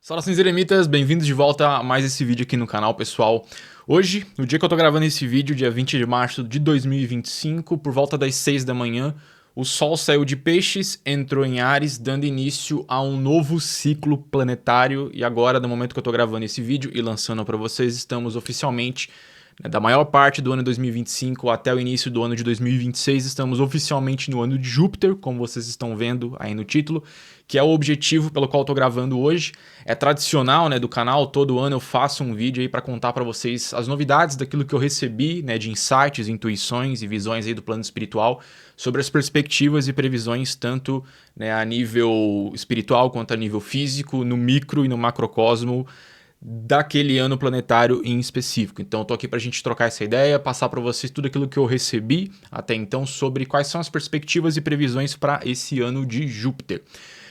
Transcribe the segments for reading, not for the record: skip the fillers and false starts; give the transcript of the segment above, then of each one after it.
Saudações eremitas, bem-vindos de volta a mais esse vídeo aqui no canal, pessoal. Hoje, no dia que eu tô gravando esse vídeo, dia 20 de março de 2025, por volta das 6 da manhã, o Sol saiu de Peixes, entrou em Áries, dando início a um novo ciclo planetário. E agora, no momento que eu tô gravando esse vídeo e lançando para vocês, estamos oficialmente, da maior parte do ano 2025 até o início do ano de 2026, estamos oficialmente no ano de Júpiter, como vocês estão vendo aí no título, que é o objetivo pelo qual eu tô gravando hoje. É tradicional, do canal, todo ano eu faço um vídeo aí para contar para vocês as novidades daquilo que eu recebi, de insights, intuições e visões aí do plano espiritual, sobre as perspectivas e previsões tanto a nível espiritual quanto a nível físico, no micro e no macrocosmo daquele ano planetário em específico. Então eu tô aqui pra gente trocar essa ideia, passar para vocês tudo aquilo que eu recebi até então sobre quais são as perspectivas e previsões para esse ano de Júpiter.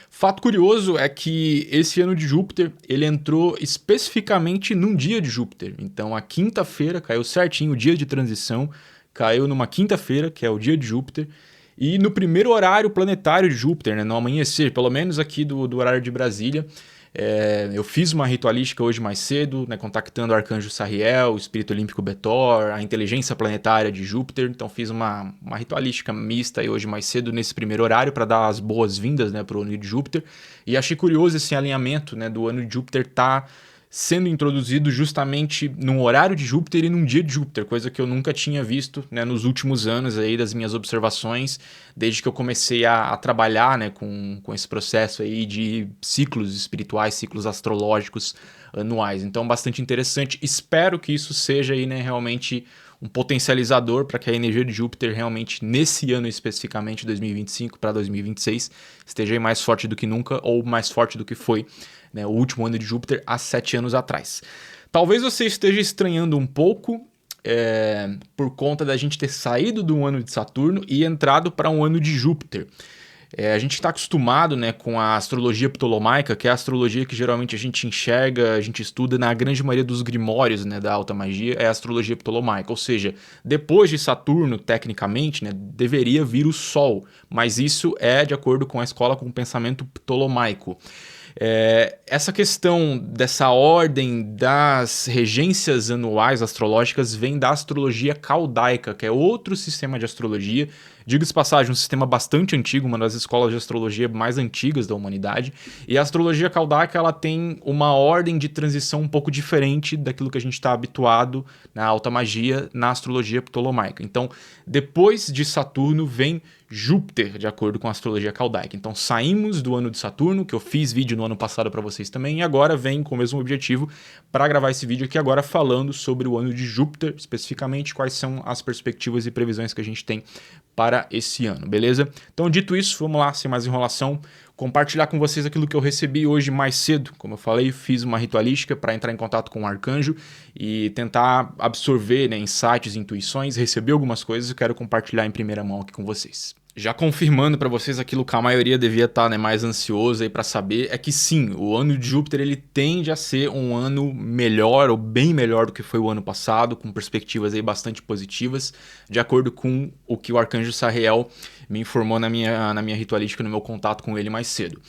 Fato curioso é que esse ano de Júpiter, ele entrou especificamente num dia de Júpiter. Então a quinta-feira caiu certinho, o dia de transição caiu numa quinta-feira, que é o dia de Júpiter, e no primeiro horário planetário de Júpiter, no amanhecer, pelo menos aqui do horário de Brasília. Eu fiz uma ritualística hoje mais cedo, contactando o Arcanjo Sariel, o Espírito Olímpico Betor, a inteligência planetária de Júpiter. Então fiz uma ritualística mista aí hoje mais cedo nesse primeiro horário para dar as boas-vindas para o ano de Júpiter. E achei curioso esse alinhamento do ano de Júpiter tá sendo introduzido justamente num horário de Júpiter e num dia de Júpiter, coisa que eu nunca tinha visto nos últimos anos aí das minhas observações, desde que eu comecei a trabalhar com esse processo aí de ciclos espirituais, ciclos astrológicos anuais. Então, bastante interessante. Espero que isso seja aí, realmente um potencializador para que a energia de Júpiter realmente, nesse ano especificamente, 2025 para 2026, esteja aí mais forte do que nunca ou mais forte do que foi o último ano de Júpiter há 7 anos atrás. Talvez você esteja estranhando um pouco por conta da gente ter saído do ano de Saturno e entrado para um ano de Júpiter. A gente está acostumado com a astrologia ptolomaica, que é a astrologia que geralmente a gente enxerga, a gente estuda na grande maioria dos grimórios da alta magia, é a astrologia ptolomaica. Ou seja, depois de Saturno, tecnicamente, deveria vir o Sol, mas isso é de acordo com a escola com o pensamento ptolomaico. Essa questão dessa ordem das regências anuais astrológicas vem da astrologia caldaica, que é outro sistema de astrologia. Diga-se de passagem, um sistema bastante antigo, uma das escolas de astrologia mais antigas da humanidade. E a astrologia caldaica ela tem uma ordem de transição um pouco diferente daquilo que a gente está habituado na alta magia, na astrologia ptolomaica. Então, depois de Saturno vem Júpiter, de acordo com a astrologia caldaica. Então saímos do ano de Saturno, que eu fiz vídeo no ano passado para vocês também, e agora vem com o mesmo objetivo para gravar esse vídeo aqui agora falando sobre o ano de Júpiter, especificamente quais são as perspectivas e previsões que a gente tem para esse ano, beleza? Então dito isso, vamos lá, sem mais enrolação, compartilhar com vocês aquilo que eu recebi hoje mais cedo. Como eu falei, fiz uma ritualística para entrar em contato com o arcanjo e tentar absorver insights, intuições, receber algumas coisas e quero compartilhar em primeira mão aqui com vocês. Já confirmando para vocês aquilo que a maioria devia estar mais ansioso aí para saber, é que sim, o ano de Júpiter ele tende a ser um ano melhor ou bem melhor do que foi o ano passado, com perspectivas aí bastante positivas, de acordo com o que o Arcanjo Sariel me informou na minha ritualística, no meu contato com ele mais cedo.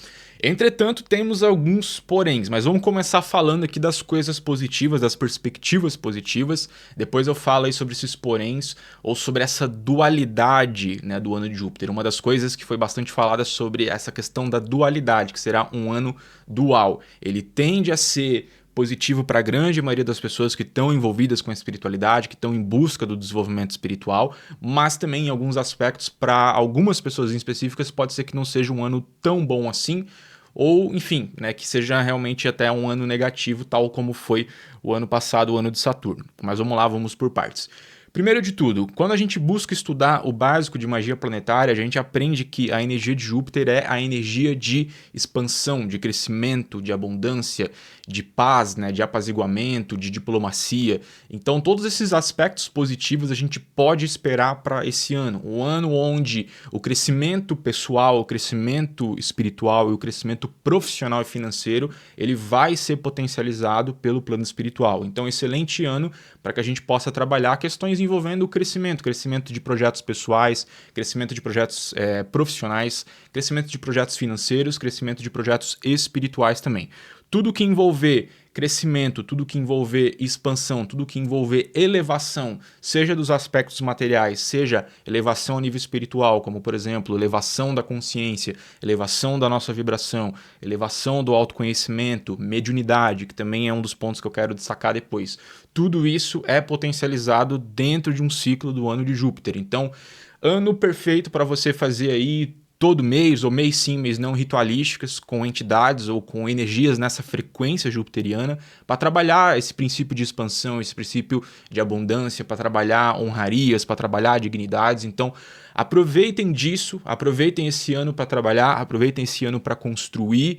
Entretanto, temos alguns poréns, mas vamos começar falando aqui das coisas positivas, das perspectivas positivas. Depois eu falo aí sobre esses poréns ou sobre essa dualidade do ano de Júpiter. Uma das coisas que foi bastante falada sobre essa questão da dualidade, que será um ano dual. Ele tende a ser positivo para a grande maioria das pessoas que estão envolvidas com a espiritualidade, que estão em busca do desenvolvimento espiritual, mas também em alguns aspectos, para algumas pessoas em específicas, pode ser que não seja um ano tão bom assim, ou, enfim, que seja realmente até um ano negativo, tal como foi o ano passado, o ano de Saturno. Mas vamos lá, vamos por partes. Primeiro de tudo, quando a gente busca estudar o básico de magia planetária, a gente aprende que a energia de Júpiter é a energia de expansão, de crescimento, de abundância, de paz, de apaziguamento, de diplomacia. Então, todos esses aspectos positivos a gente pode esperar para esse ano. Um ano onde o crescimento pessoal, o crescimento espiritual e o crescimento profissional e financeiro, ele vai ser potencializado pelo plano espiritual. Então, excelente ano para que a gente possa trabalhar questões envolvendo o crescimento de projetos pessoais, crescimento de projetos profissionais, crescimento de projetos financeiros, crescimento de projetos espirituais também. tudo que envolver crescimento, tudo que envolver expansão, tudo que envolver elevação, seja dos aspectos materiais, seja elevação a nível espiritual, como por exemplo, elevação da consciência, elevação da nossa vibração, elevação do autoconhecimento, mediunidade, que também é um dos pontos que eu quero destacar depois. Tudo isso é potencializado dentro de um ciclo do ano de Júpiter. Então, ano perfeito para você fazer aí todo mês, ou mês sim, mês não, ritualísticas com entidades ou com energias nessa frequência jupiteriana para trabalhar esse princípio de expansão, esse princípio de abundância, para trabalhar honrarias, para trabalhar dignidades. Então, aproveitem disso, aproveitem esse ano para trabalhar, aproveitem esse ano para construir,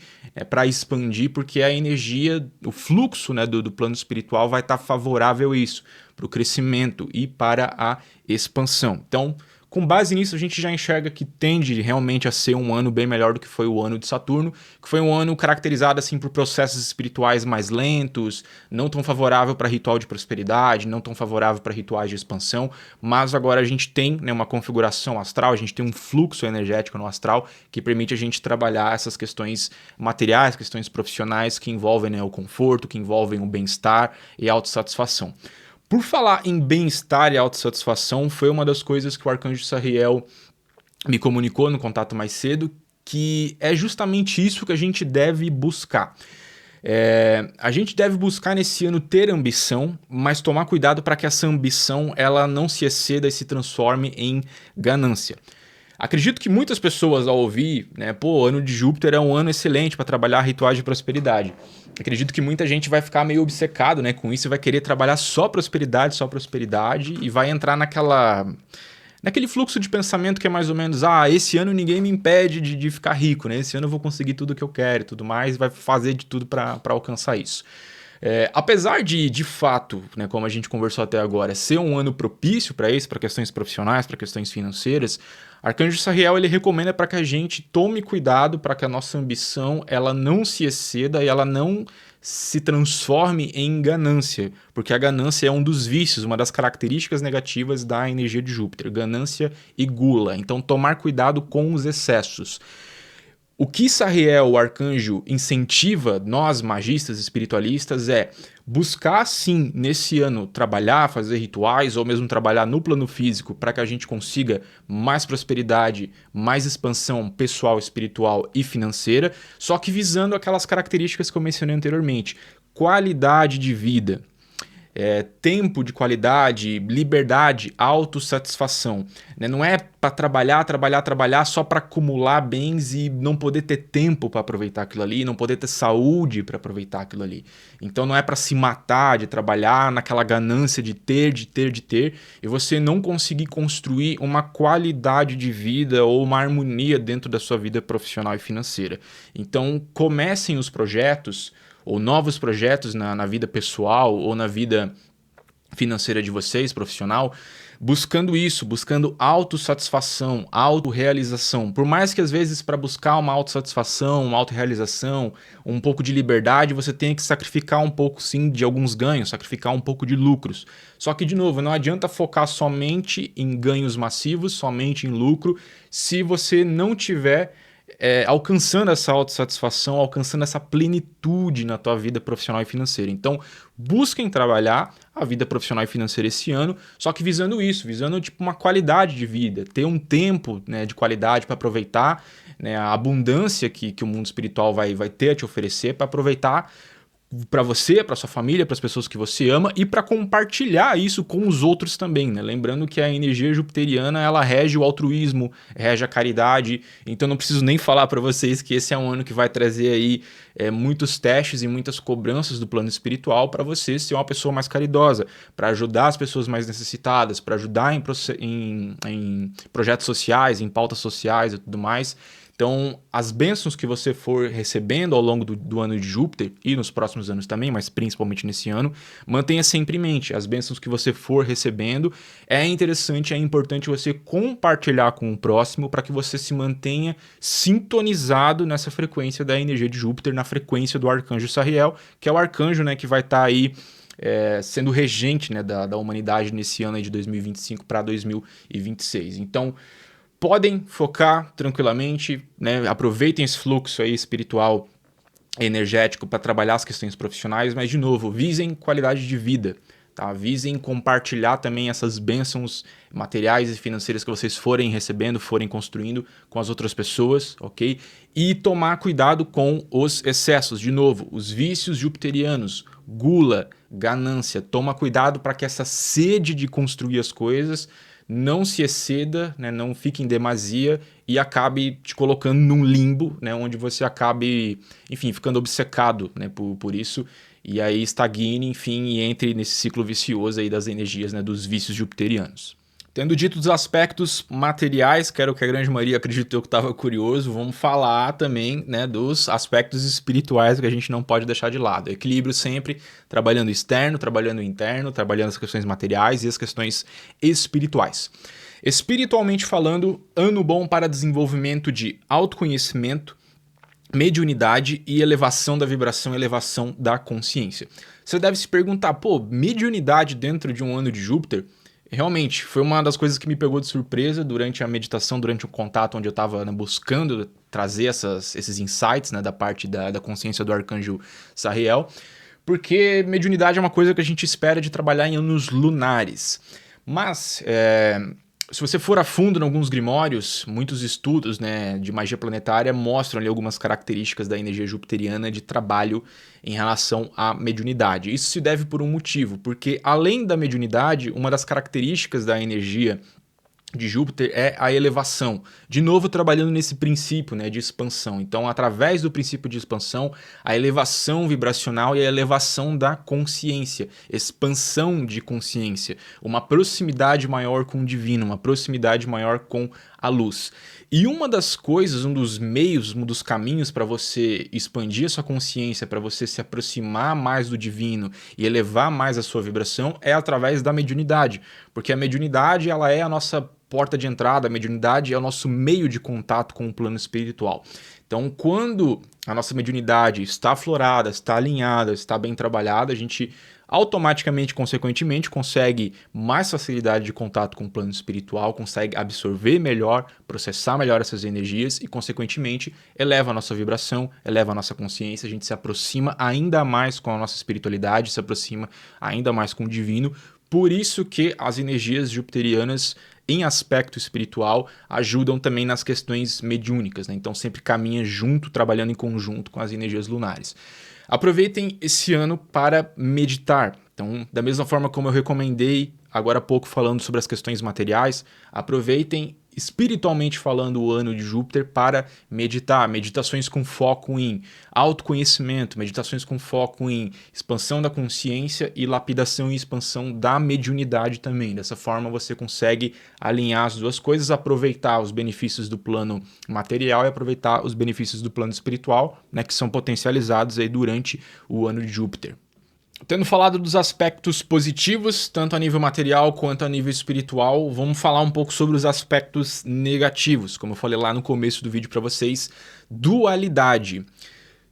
para expandir, porque a energia, o fluxo, né, do plano espiritual vai estar favorável a isso, para o crescimento e para a expansão. Então, com base nisso, a gente já enxerga que tende realmente a ser um ano bem melhor do que foi o ano de Saturno, que foi um ano caracterizado assim por processos espirituais mais lentos, não tão favorável para ritual de prosperidade, não tão favorável para rituais de expansão, mas agora a gente tem, né, uma configuração astral, a gente tem um fluxo energético no astral que permite a gente trabalhar essas questões materiais, questões profissionais que envolvem, né, o conforto, que envolvem o bem-estar e a autossatisfação. Por falar em bem-estar e autossatisfação, foi uma das coisas que o Arcanjo Sariel me comunicou no contato mais cedo, que é justamente isso que a gente deve buscar. A gente deve buscar nesse ano ter ambição, mas tomar cuidado para que essa ambição ela não se exceda e se transforme em ganância. Acredito que muitas pessoas ao ouvir, né, pô, ano de Júpiter é um ano excelente para trabalhar rituais de prosperidade. Acredito que muita gente vai ficar meio obcecado, né, com isso e vai querer trabalhar só prosperidade e vai entrar naquele fluxo de pensamento que é mais ou menos, esse ano ninguém me impede de ficar rico, né? Esse ano eu vou conseguir tudo que eu quero e tudo mais, e vai fazer de tudo para alcançar isso. Apesar de fato, né, como a gente conversou até agora, ser um ano propício para isso, para questões profissionais, para questões financeiras, Arcanjo Sariel ele recomenda para que a gente tome cuidado para que a nossa ambição ela não se exceda e ela não se transforme em ganância, porque a ganância é um dos vícios, uma das características negativas da energia de Júpiter, ganância e gula. Então tomar cuidado com os excessos. O que Sariel, o arcanjo, incentiva nós, magistas espiritualistas, é buscar sim, nesse ano, trabalhar, fazer rituais, ou mesmo trabalhar no plano físico para que a gente consiga mais prosperidade, mais expansão pessoal, espiritual e financeira, só que visando aquelas características que eu mencionei anteriormente. Qualidade de vida. Tempo de qualidade, liberdade, autossatisfação. Né? Não é para trabalhar só para acumular bens e não poder ter tempo para aproveitar aquilo ali, não poder ter saúde para aproveitar aquilo ali. Então não é para se matar de trabalhar naquela ganância de ter, e você não conseguir construir uma qualidade de vida ou uma harmonia dentro da sua vida profissional e financeira. Então comecem os projetos ou novos projetos na vida pessoal ou na vida financeira de vocês, profissional, buscando isso, buscando autossatisfação, autorrealização. Por mais que às vezes para buscar uma autossatisfação, uma autorrealização, um pouco de liberdade, você tenha que sacrificar um pouco sim de alguns ganhos, sacrificar um pouco de lucros. Só que, de novo, não adianta focar somente em ganhos massivos, somente em lucro, se você não tiver alcançando essa autossatisfação, alcançando essa plenitude na tua vida profissional e financeira. Então, busquem trabalhar a vida profissional e financeira esse ano, só que visando isso, visando tipo uma qualidade de vida, ter um tempo, né, de qualidade para aproveitar, né, a abundância que o mundo espiritual vai ter a te oferecer, para aproveitar para você, para sua família, para as pessoas que você ama e para compartilhar isso com os outros também, né? Lembrando que a energia jupiteriana ela rege o altruísmo, rege a caridade, então não preciso nem falar para vocês que esse é um ano que vai trazer aí muitos testes e muitas cobranças do plano espiritual para você ser uma pessoa mais caridosa, para ajudar as pessoas mais necessitadas, para ajudar em projetos sociais, em pautas sociais e tudo mais. Então, as bênçãos que você for recebendo ao longo do ano de Júpiter e nos próximos anos também, mas principalmente nesse ano, mantenha sempre em mente. As bênçãos que você for recebendo, é interessante, é importante você compartilhar com o próximo para que você se mantenha sintonizado nessa frequência da energia de Júpiter, na frequência do Arcanjo Sariel, que é o arcanjo, né, que vai estar aí sendo regente, né, da humanidade nesse ano aí de 2025 para 2026. Então, podem focar tranquilamente, né? Aproveitem esse fluxo aí espiritual energético para trabalhar as questões profissionais, mas de novo, visem qualidade de vida, tá? Visem compartilhar também essas bênçãos materiais e financeiras que vocês forem recebendo, forem construindo com as outras pessoas, ok? E tomar cuidado com os excessos, de novo, os vícios jupiterianos, gula, ganância. Toma cuidado para que essa sede de construir as coisas não se exceda, né, não fique em demasia e acabe te colocando num limbo, né, onde você acabe, enfim, ficando obcecado, né, por isso, e aí estagne, enfim, e entre nesse ciclo vicioso aí das energias, né, dos vícios jupiterianos. Tendo dito os aspectos materiais, que era o que a grande maioria acreditou que estava curioso, vamos falar também, né, dos aspectos espirituais que a gente não pode deixar de lado. Equilíbrio sempre, trabalhando externo, trabalhando interno, trabalhando as questões materiais e as questões espirituais. Espiritualmente falando, ano bom para desenvolvimento de autoconhecimento, mediunidade e elevação da vibração, elevação da consciência. Você deve se perguntar, pô, mediunidade dentro de um ano de Júpiter? Realmente, foi uma das coisas que me pegou de surpresa durante a meditação, durante o contato onde eu estava, né, buscando trazer esses insights, né, da parte da consciência do arcanjo Sariel, porque mediunidade é uma coisa que a gente espera de trabalhar em anos lunares. Mas, se você for a fundo em alguns grimórios, muitos estudos, né, de magia planetária mostram ali algumas características da energia jupiteriana de trabalho em relação à mediunidade. Isso se deve por um motivo, porque além da mediunidade, uma das características da energia de Júpiter é a elevação. De novo, trabalhando nesse princípio, né, de expansão. Então, através do princípio de expansão, a elevação vibracional e a elevação da consciência, expansão de consciência, uma proximidade maior com o divino, uma proximidade maior com a luz. E uma das coisas, um dos meios, um dos caminhos para você expandir a sua consciência, para você se aproximar mais do divino e elevar mais a sua vibração é através da mediunidade. Porque a mediunidade, ela é a nossa porta de entrada, a mediunidade é o nosso meio de contato com o plano espiritual. Então, quando a nossa mediunidade está aflorada, está alinhada, está bem trabalhada, a gente automaticamente, consequentemente, consegue mais facilidade de contato com o plano espiritual, consegue absorver melhor, processar melhor essas energias e, consequentemente, eleva a nossa vibração, eleva a nossa consciência, a gente se aproxima ainda mais com a nossa espiritualidade, se aproxima ainda mais com o divino. Por isso que as energias jupiterianas em aspecto espiritual ajudam também nas questões mediúnicas, né? Então sempre caminha junto, trabalhando em conjunto com as energias lunares. Aproveitem esse ano para meditar. Então, da mesma forma como eu recomendei agora há pouco falando sobre as questões materiais, aproveitem espiritualmente falando o ano de Júpiter para meditar, meditações com foco em autoconhecimento, meditações com foco em expansão da consciência e lapidação e expansão da mediunidade também. Dessa forma você consegue alinhar as duas coisas, aproveitar os benefícios do plano material e aproveitar os benefícios do plano espiritual, né, que são potencializados aí durante o ano de Júpiter. Tendo falado dos aspectos positivos, tanto a nível material quanto a nível espiritual, vamos falar um pouco sobre os aspectos negativos, como eu falei lá no começo do vídeo para vocês, dualidade.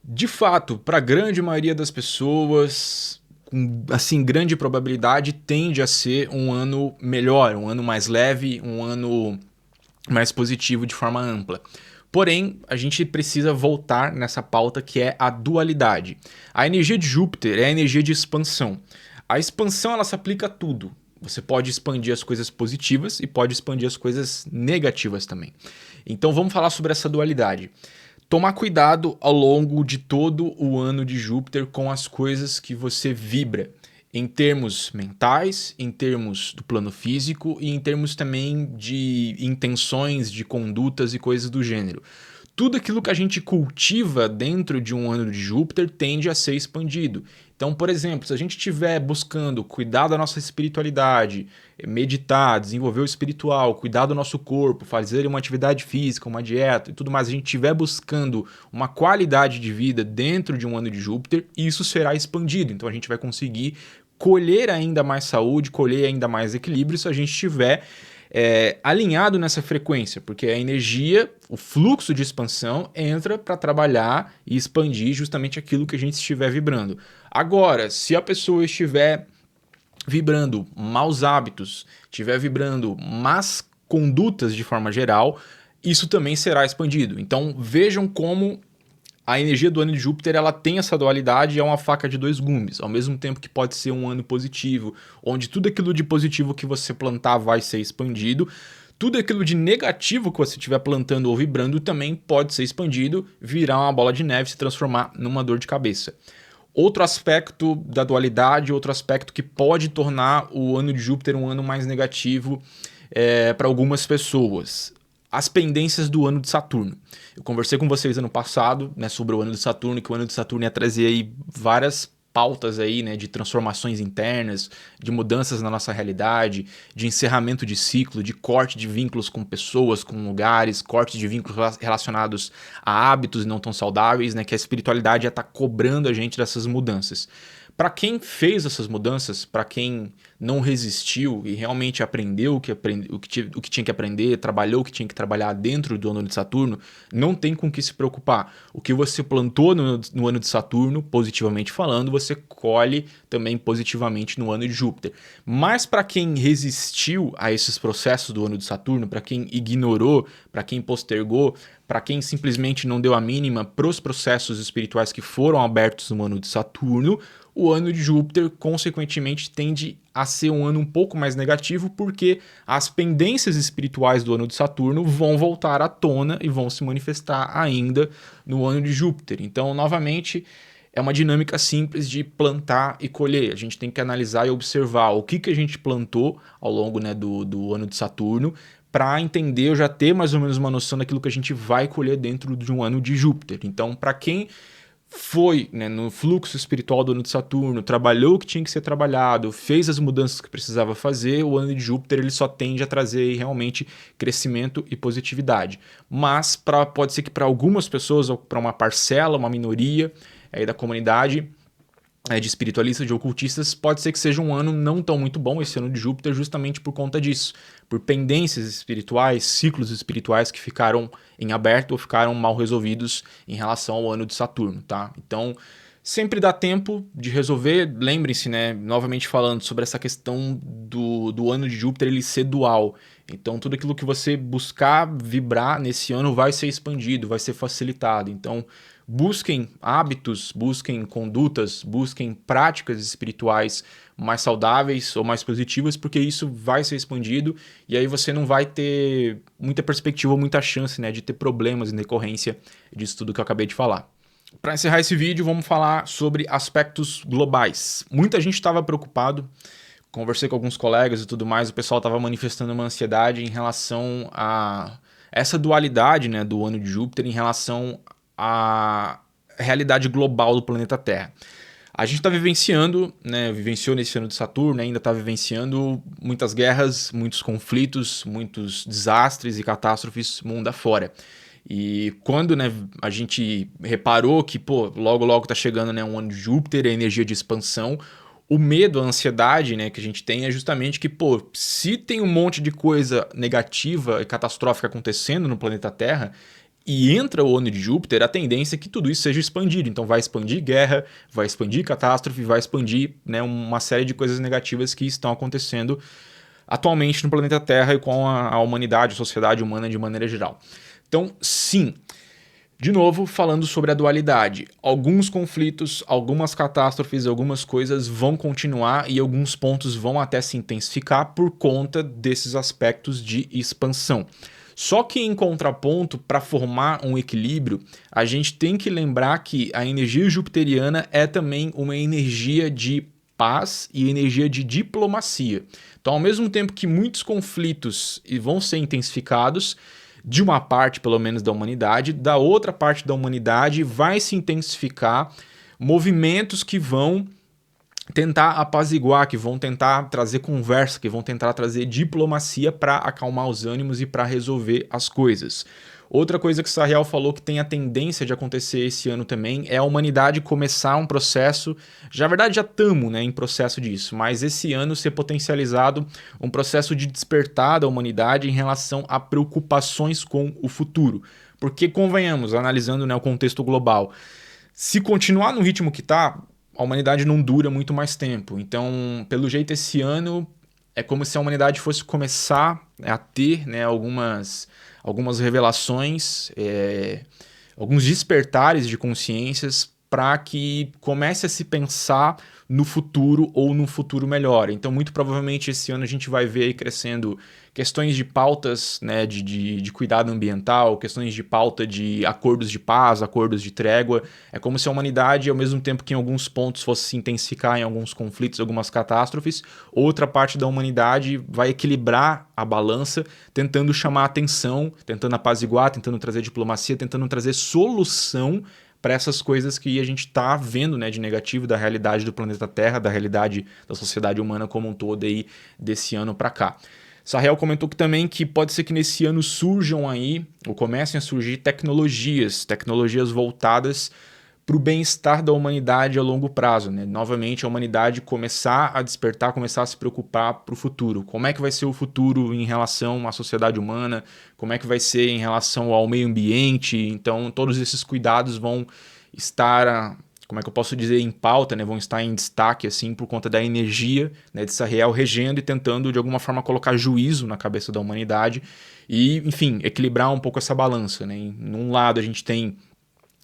De fato, para a grande maioria das pessoas, com assim, grande probabilidade, tende a ser um ano melhor, um ano mais leve, um ano mais positivo de forma ampla. Porém, a gente precisa voltar nessa pauta que é a dualidade. A energia de Júpiter é a energia de expansão. A expansão ela se aplica a tudo. Você pode expandir as coisas positivas e pode expandir as coisas negativas também. Então vamos falar sobre essa dualidade. Tomar cuidado ao longo de todo o ano de Júpiter com as coisas que você vibra. Em termos mentais, em termos do plano físico e em termos também de intenções, de condutas e coisas do gênero. Tudo aquilo que a gente cultiva dentro de um ano de Júpiter tende a ser expandido. Então, por exemplo, se a gente estiver buscando cuidar da nossa espiritualidade, meditar, desenvolver o espiritual, cuidar do nosso corpo, fazer uma atividade física, uma dieta e tudo mais, a gente estiver buscando uma qualidade de vida dentro de um ano de Júpiter, isso será expandido. Então a gente vai conseguir colher ainda mais saúde, colher ainda mais equilíbrio se a gente estiver alinhado nessa frequência, porque a energia, o fluxo de expansão entra para trabalhar e expandir justamente aquilo que a gente estiver vibrando. Agora, se a pessoa estiver vibrando maus hábitos, estiver vibrando más condutas de forma geral, isso também será expandido. Então vejam como a energia do ano de Júpiter ela tem essa dualidade, é uma faca de dois gumes, ao mesmo tempo que pode ser um ano positivo, onde tudo aquilo de positivo que você plantar vai ser expandido, tudo aquilo de negativo que você estiver plantando ou vibrando também pode ser expandido, virar uma bola de neve, se transformar numa dor de cabeça. Outro aspecto da dualidade, outro aspecto que pode tornar o ano de Júpiter um ano mais negativo para algumas pessoas. As pendências do ano de Saturno. Eu conversei com vocês ano passado, né, sobre o ano de Saturno, que o ano de Saturno ia trazer aí várias pautas aí, né, de transformações internas, de mudanças na nossa realidade, de encerramento de ciclo, de corte de vínculos com pessoas, com lugares, corte de vínculos relacionados a hábitos não tão saudáveis, né, que a espiritualidade já está cobrando a gente dessas mudanças. Para quem fez essas mudanças, para quem não resistiu e realmente aprendeu o que tinha que aprender, trabalhou o que tinha que trabalhar dentro do ano de Saturno, não tem com o que se preocupar. O que você plantou no ano de Saturno, positivamente falando, você colhe também positivamente no ano de Júpiter. Mas para quem resistiu a esses processos do ano de Saturno, para quem ignorou, para quem postergou, para quem simplesmente não deu a mínima para os processos espirituais que foram abertos no ano de Saturno, o ano de Júpiter, consequentemente, tende a ser um ano um pouco mais negativo, porque as pendências espirituais do ano de Saturno vão voltar à tona e vão se manifestar ainda no ano de Júpiter. Então, novamente, é uma dinâmica simples de plantar e colher. A gente tem que analisar e observar o que a gente plantou ao longo, né, do ano de Saturno, para entender ou já ter mais ou menos uma noção daquilo que a gente vai colher dentro de um ano de Júpiter. Então, para quem foi, né, no fluxo espiritual do ano de Saturno, trabalhou o que tinha que ser trabalhado, fez as mudanças que precisava fazer, o ano de Júpiter ele só tende a trazer realmente crescimento e positividade. Mas pode ser que para algumas pessoas, ou para uma parcela, uma minoria aí da comunidade de espiritualistas, de ocultistas, pode ser que seja um ano não tão muito bom, esse ano de Júpiter, justamente por conta disso, por pendências espirituais, ciclos espirituais que ficaram em aberto ou ficaram mal resolvidos em relação ao ano de Saturno, tá? Então, sempre dá tempo de resolver. Lembrem-se, né, novamente falando sobre essa questão do ano de Júpiter ele ser dual. Então, tudo aquilo que você buscar vibrar nesse ano vai ser expandido, vai ser facilitado. Então, busquem hábitos, busquem condutas, busquem práticas espirituais mais saudáveis ou mais positivas, porque isso vai ser expandido e aí você não vai ter muita perspectiva ou muita chance, né, de ter problemas em decorrência disso tudo que eu acabei de falar. Para encerrar esse vídeo, vamos falar sobre aspectos globais. Muita gente estava preocupado, conversei com alguns colegas e tudo mais, o pessoal estava manifestando uma ansiedade em relação a essa dualidade, né, do ano de Júpiter em relação à realidade global do planeta Terra. A gente está vivenciando, né, vivenciou nesse ano de Saturno, ainda está vivenciando muitas guerras, muitos conflitos, muitos desastres e catástrofes mundo afora. E quando, né, a gente reparou que, pô, logo tá chegando, né, um ano de Júpiter, a energia de expansão, o medo, a ansiedade, né, que a gente tem é justamente que, pô, se tem um monte de coisa negativa e catastrófica acontecendo no planeta Terra e entra o ano de Júpiter, a tendência é que tudo isso seja expandido. Então vai expandir guerra, vai expandir catástrofe, vai expandir, né, uma série de coisas negativas que estão acontecendo atualmente no planeta Terra e com a humanidade, a sociedade humana de maneira geral. Então, sim, de novo, falando sobre a dualidade, alguns conflitos, algumas catástrofes, algumas coisas vão continuar e alguns pontos vão até se intensificar por conta desses aspectos de expansão. Só que em contraponto, para formar um equilíbrio, a gente tem que lembrar que a energia jupiteriana é também uma energia de paz e energia de diplomacia. Então, ao mesmo tempo que muitos conflitos vão ser intensificados, de uma parte, pelo menos, da humanidade, da outra parte da humanidade vai se intensificar movimentos que vão tentar apaziguar, que vão tentar trazer conversa, que vão tentar trazer diplomacia para acalmar os ânimos e para resolver as coisas. Outra coisa que o Sahel falou que tem a tendência de acontecer esse ano também é a humanidade começar um processo, já na verdade já estamos, né, em processo disso, mas esse ano ser potencializado um processo de despertar da humanidade em relação a preocupações com o futuro. Porque, convenhamos, analisando, né, o contexto global, se continuar no ritmo que está, a humanidade não dura muito mais tempo. Então, pelo jeito, esse ano é como se a humanidade fosse começar a ter, né, algumas revelações alguns despertares de consciências para que comece a se pensar no futuro ou num futuro melhor. Então, muito provavelmente esse ano a gente vai ver aí crescendo questões de pautas, né, de cuidado ambiental, questões de pauta de acordos de paz, acordos de trégua. É como se a humanidade, ao mesmo tempo que em alguns pontos fosse se intensificar em alguns conflitos, algumas catástrofes, outra parte da humanidade vai equilibrar a balança, tentando chamar atenção, tentando apaziguar, tentando trazer diplomacia, tentando trazer solução para essas coisas que a gente está vendo, né, de negativo da realidade do planeta Terra, da realidade da sociedade humana como um todo aí desse ano para cá. Sahel comentou que também que pode ser que nesse ano surjam aí, ou comecem a surgir tecnologias voltadas para o bem-estar da humanidade a longo prazo, né? Novamente, a humanidade começar a despertar, começar a se preocupar para o futuro. Como é que vai ser o futuro em relação à sociedade humana? Como é que vai ser em relação ao meio ambiente? Então, todos esses cuidados vão estar, como é que eu posso dizer, em pauta, né? Vão estar em destaque, assim, por conta da energia, né, de Sahel regendo e tentando, de alguma forma, colocar juízo na cabeça da humanidade e, enfim, equilibrar um pouco essa balança, né? Num lado, a gente tem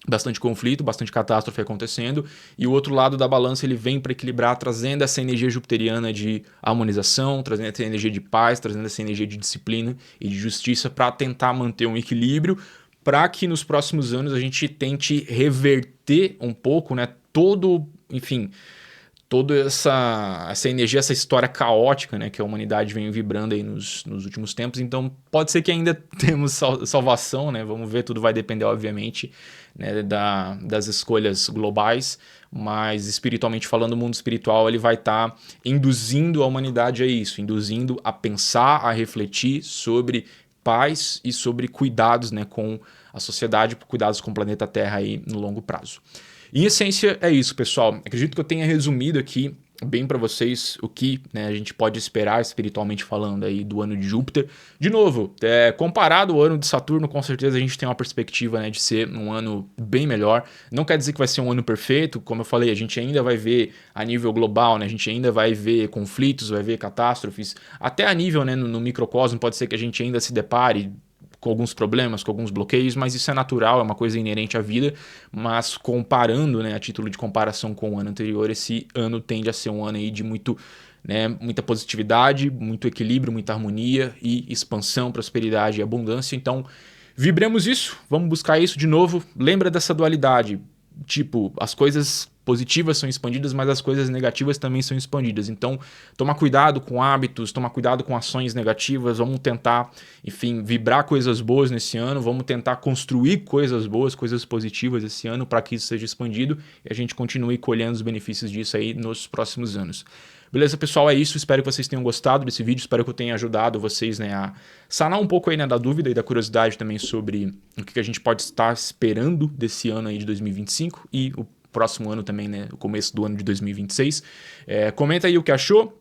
bastante conflito, bastante catástrofe acontecendo, e o outro lado da balança ele vem para equilibrar, trazendo essa energia jupiteriana de harmonização, trazendo essa energia de paz, trazendo essa energia de disciplina e de justiça para tentar manter um equilíbrio, para que nos próximos anos a gente tente reverter um pouco, né, toda essa energia, essa história caótica, né, que a humanidade vem vibrando aí nos últimos tempos. Então pode ser que ainda temos salvação, né? Vamos ver, tudo vai depender, obviamente, né, das escolhas globais, mas espiritualmente falando, o mundo espiritual ele vai estar induzindo a humanidade a isso, induzindo a pensar, a refletir sobre paz e sobre cuidados, né, com a sociedade, cuidados com o planeta Terra aí no longo prazo. Em essência, é isso, pessoal. Acredito que eu tenha resumido aqui bem para vocês o que, né, a gente pode esperar espiritualmente falando aí do ano de Júpiter. De novo, comparado ao ano de Saturno, com certeza a gente tem uma perspectiva, né, de ser um ano bem melhor. Não quer dizer que vai ser um ano perfeito, como eu falei, a gente ainda vai ver a nível global, né, a gente ainda vai ver conflitos, vai ver catástrofes, até a nível, né, no microcosmo pode ser que a gente ainda se depare com alguns problemas, com alguns bloqueios, mas isso é natural, é uma coisa inerente à vida, mas comparando, né, a título de comparação com o ano anterior, esse ano tende a ser um ano aí de muita positividade, muito equilíbrio, muita harmonia e expansão, prosperidade e abundância. Então, vibremos isso, vamos buscar isso de novo. Lembra dessa dualidade, tipo, as coisas positivas são expandidas, mas as coisas negativas também são expandidas. Então, tomar cuidado com hábitos, tomar cuidado com ações negativas, vamos tentar, enfim, vibrar coisas boas nesse ano, vamos tentar construir coisas boas, coisas positivas esse ano para que isso seja expandido e a gente continue colhendo os benefícios disso aí nos próximos anos. Beleza, pessoal? É isso. Espero que vocês tenham gostado desse vídeo. Espero que eu tenha ajudado vocês, né, a sanar um pouco aí, né, da dúvida e da curiosidade também sobre o que a gente pode estar esperando desse ano aí de 2025 e o próximo ano também, né, o começo do ano de 2026. Comenta aí o que achou.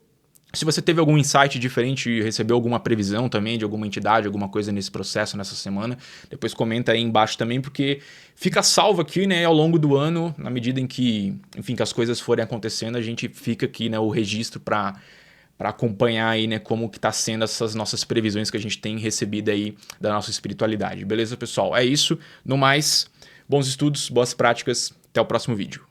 Se você teve algum insight diferente, recebeu alguma previsão também de alguma entidade, alguma coisa nesse processo, nessa semana, depois comenta aí embaixo também, porque fica salvo aqui, né, ao longo do ano, na medida em que, enfim, que as coisas forem acontecendo, a gente fica aqui, né, o registro para acompanhar aí, né, como que tá sendo essas nossas previsões que a gente tem recebido aí da nossa espiritualidade. Beleza, pessoal? É isso. No mais, bons estudos, boas práticas. Até o próximo vídeo.